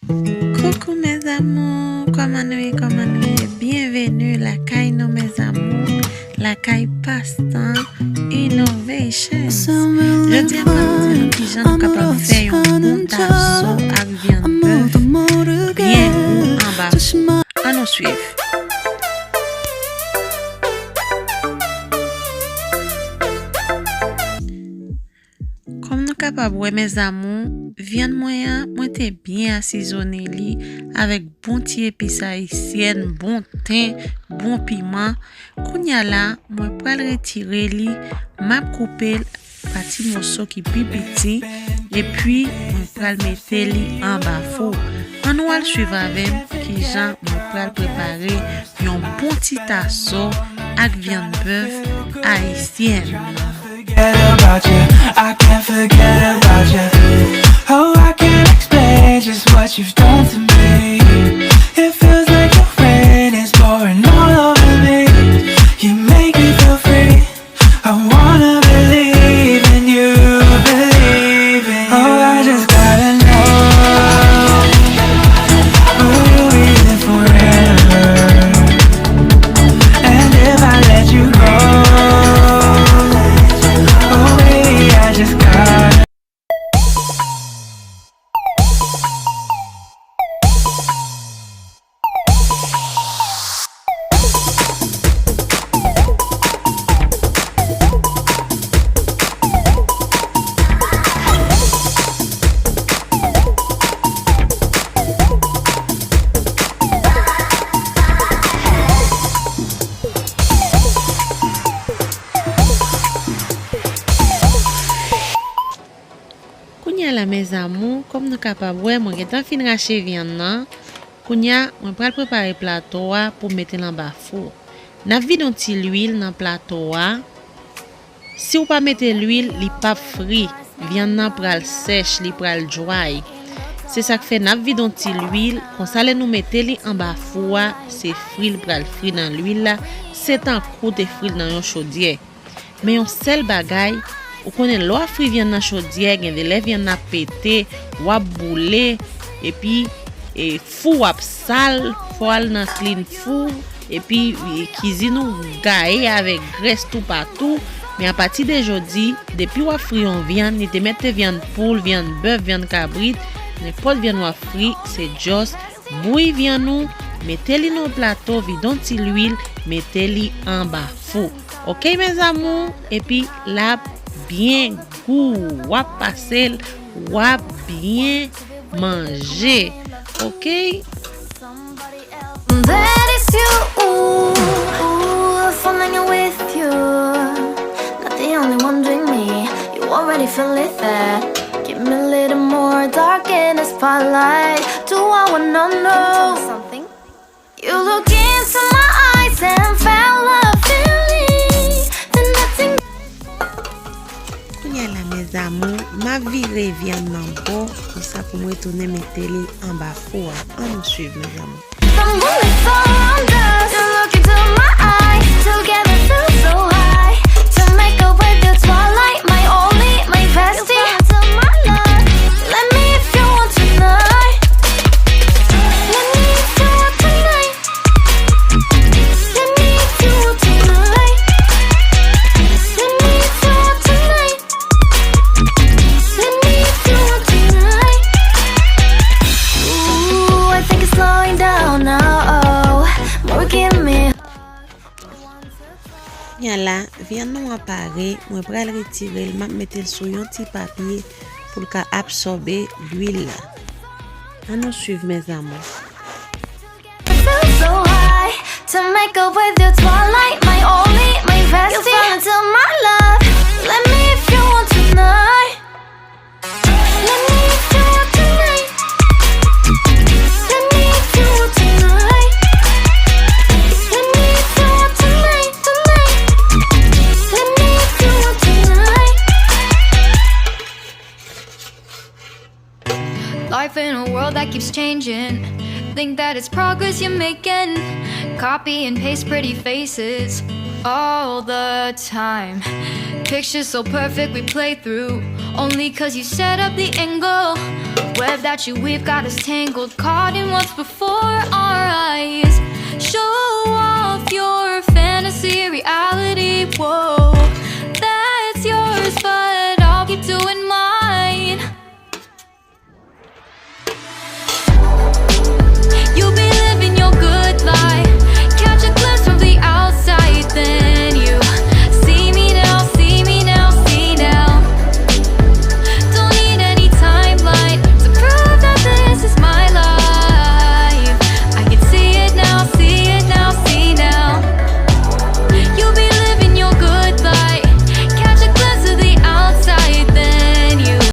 Coucou mes amours, comment nous est? Bienvenue la caille nos mes amours, la caille passe-temps innovation. Je dis à nous dire que j'en capable de faire un bon tasseau avec viande bœuf, bien goût en bas. À nous suivre. Comme nous capables ouais mes amours, viande moyen, moi t'es bien assaisonné li avec bon petit épices haïtienne, bon thym, bon piment. Kounya là, moi pral retirer li, m'a couper petit morceau qui plus petit et puis moi pral mettre li en bas four. On va le suivre avec qui Jean moi pral préparer un bon petit tasseau avec viande bœuf haïtienne. About you, I can't forget about you. Oh, I can't explain just what you've done to me. It feels like the rain is pouring all over me. You make me feel free. I wanna believe in you, believe in you. Oh, I just gotta know, will you be there forever? And if I let you go, just got la mes amours, comme nous capable ouais, moi j'ai fin racher viande nan. Kounya, moi pral préparer plateau pour mettre en bas four. N'a vide un petit l'huile dans plateau. Si ou pas mettre l'huile, li pas frit. Viande nan pral sèche, li pral dry. C'est ça que fait n'a vide un petit l'huile, quand ça nous mettre li en bas four, c'est frit pral frit dans l'huile là, c'est un coup de frit dans une chaudière. Mais un seul bagay ou connaît l'eau frit viande dans chaudière, gen de lè viande na pété, ou a boulé et puis et fou ap sale, faut al dans clean four et puis cuisine ou gaé avec graisse tout partout. Mais à partir de jeudi, depuis ou a frit on viande, ni te mette viande poule, viande bœuf, viande cabrit, n'importe viande ou a frit, c'est juste bouille viande nous, mettez-li dans plateau, vidon ti l'huile, mettez-li en bas four. OK mes amours, et puis là bien goût, wap passer, wap bien manger. OK? That is you, ooh, falling with you. Not the only one doing me. You already feel it there. Give me a little more dark in the spotlight. Do I wanna know something? You look into my eyes and felt a feeling that nothing. La mes amours, ma viré viande nan bon, pour ça pour moi tourner mettre li en bas four. On nous suit mes amours. The moonlight's around us. You look into my eyes. Together feel so high. To make up with the twilight, my only, my bestie. You fall into my love. Let me if you want tonight. Let me if you want tonight. Let me if you want tonight. Let me if you want tonight. Let me if you want tonight. Ooh, I think it's slowing down now. More give me. Là, viande nous apparaît, moi pral retirer, m'a mettre sur un petit papier pour qu'a absorber l'huile là. On nous suivre mes amours. Feel so high to make up with your twilight, my only, my bestie. You fall into my love. Let me if you want tonight. Let me if you want tonight. Let me if you want tonight. Let me if you want tonight, tonight. Let me if you want tonight. Life in a world that keeps changing. Think that it's progress you're making. Copy and paste pretty faces. all the time. Pictures so perfect we play through, only cause you set up the angle. Web that you weave got us tangled, caught in what's before our eyes. Show off your fantasy reality, whoa.